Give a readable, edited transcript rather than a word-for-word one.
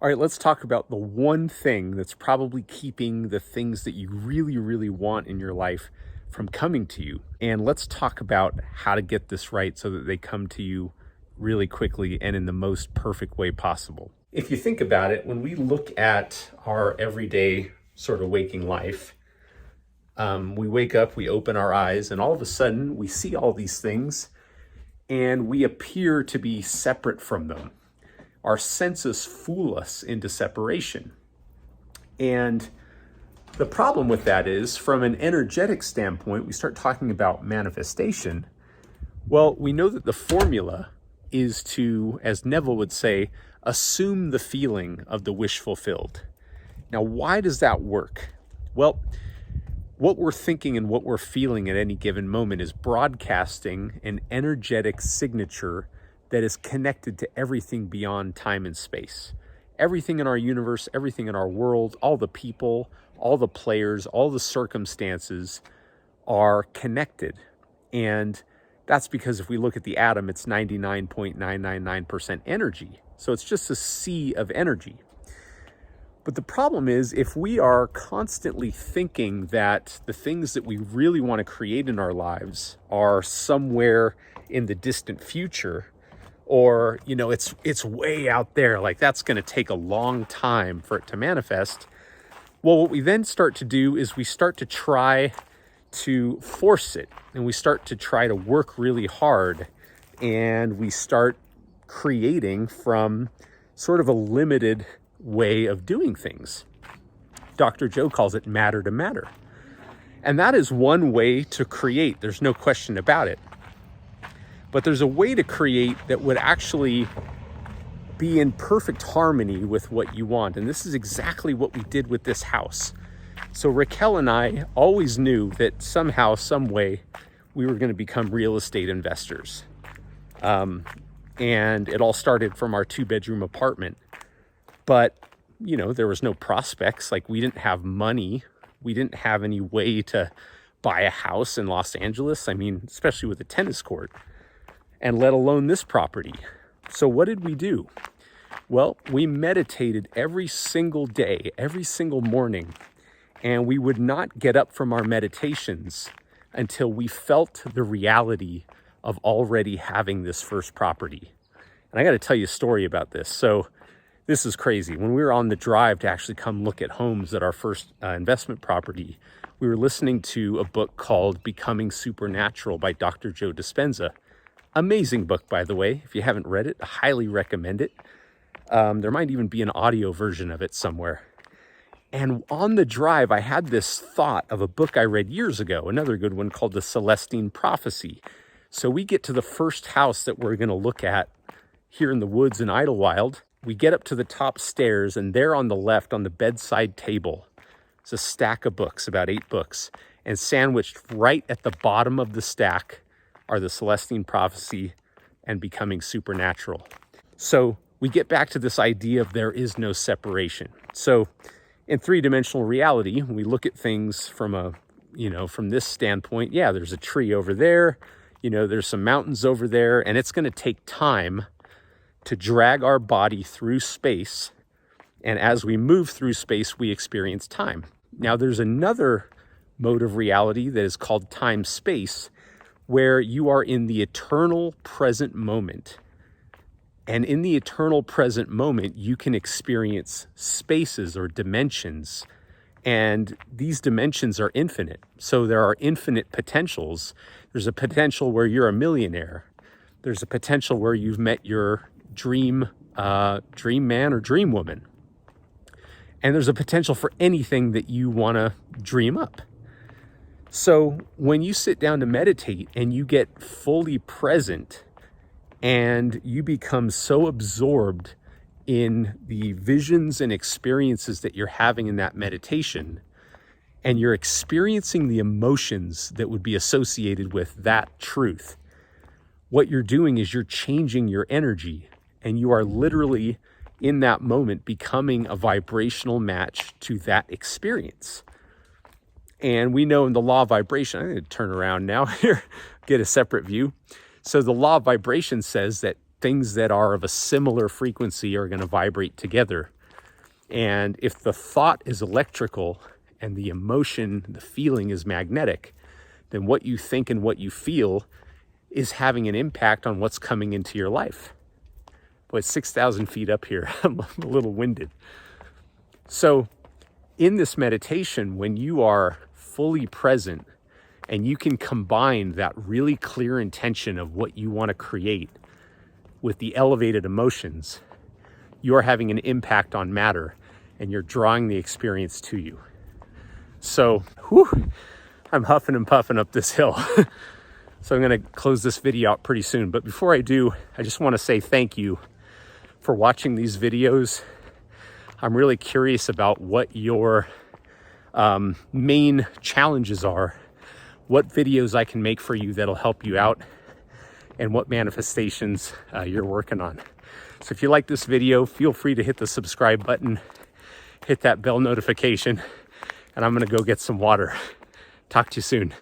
All right, let's talk about the one thing that's probably keeping the things that you really, really want in your life from coming to you. And let's talk about how to get this right so that they come to you really quickly and in the most perfect way possible. If you think about it, when we look at our everyday sort of waking life, we wake up, we open our eyes, and all of a sudden we see all these things and we appear to be separate from them. Our senses fool us into separation. And the problem with that is, from an energetic standpoint, we start talking about manifestation. Well, we know that the formula is to, as Neville would say, assume the feeling of the wish fulfilled. Now, why does that work? Well, what we're thinking and what we're feeling at any given moment is broadcasting an energetic signature that is connected to everything beyond time and space. Everything in our universe, everything in our world, all the people, all the players, all the circumstances are connected. And that's because if we look at the atom, it's 99.999% energy. So it's just a sea of energy. But the problem is, if we are constantly thinking that the things that we really want to create in our lives are somewhere in the distant future, or, it's way out there, like that's going to take a long time for it to manifest. Well, what we then start to do is we start to try to force it, and we start to try to work really hard, and we start creating from sort of a limited way of doing things. Dr. Joe calls it matter to matter. And that is one way to create. There's no question about it. But there's a way to create that would actually be in perfect harmony with what you want. And this is exactly what we did with this house. So Raquel and I always knew that somehow, some way, we were going to become real estate investors. And it all started from our 2-bedroom apartment. But, there was no prospects. Like, we didn't have money. We didn't have any way to buy a house in Los Angeles. I mean, especially with a tennis court. And let alone this property. So what did we do? Well, we meditated every single day, every single morning, and we would not get up from our meditations until we felt the reality of already having this first property. And I got to tell you a story about this. So this is crazy. When we were on the drive to actually come look at homes at our first investment property, we were listening to a book called Becoming Supernatural by Dr. Joe Dispenza. Amazing book, by the way. If you haven't read it, I highly recommend it. There might even be an audio version of it somewhere. And on the drive, I had this thought of a book I read years ago, another good one called The Celestine Prophecy. So we get to the first house that we're going to look at here in the woods in Idlewild. We get up to the top stairs, and there on the left, on the bedside table, is a stack of books, about 8 books. And sandwiched right at the bottom of the stack are The Celestine Prophecy and Becoming Supernatural. So we get back to this idea of there is no separation. So in 3-dimensional reality, we look at things from from this standpoint. Yeah, there's a tree over there, there's some mountains over there, and it's going to take time to drag our body through space. And as we move through space, we experience time. Now, there's another mode of reality that is called time-space, where you are in the eternal present moment. And in the eternal present moment, you can experience spaces or dimensions. And these dimensions are infinite. So there are infinite potentials. There's a potential where you're a millionaire. There's a potential where you've met your dream man or dream woman. And there's a potential for anything that you want to dream up. So when you sit down to meditate and you get fully present and you become so absorbed in the visions and experiences that you're having in that meditation, and you're experiencing the emotions that would be associated with that truth, what you're doing is you're changing your energy, and you are literally in that moment becoming a vibrational match to that experience. And we know in the law of vibration, I'm going to turn around now here, get a separate view. So the law of vibration says that things that are of a similar frequency are going to vibrate together. And if the thought is electrical and the emotion, the feeling is magnetic, then what you think and what you feel is having an impact on what's coming into your life. Boy, it's 6,000 feet up here. I'm a little winded. So in this meditation, when you are fully present and you can combine that really clear intention of what you want to create with the elevated emotions, you're having an impact on matter and you're drawing the experience to you. So, I'm huffing and puffing up this hill. So I'm going to close this video out pretty soon. But before I do, I just want to say thank you for watching these videos. I'm really curious about what your main challenges are, what videos I can make for you that'll help you out, and what manifestations you're working on. So if you like this video, feel free to hit the subscribe button, hit that bell notification, and I'm gonna go get some water. Talk to you soon.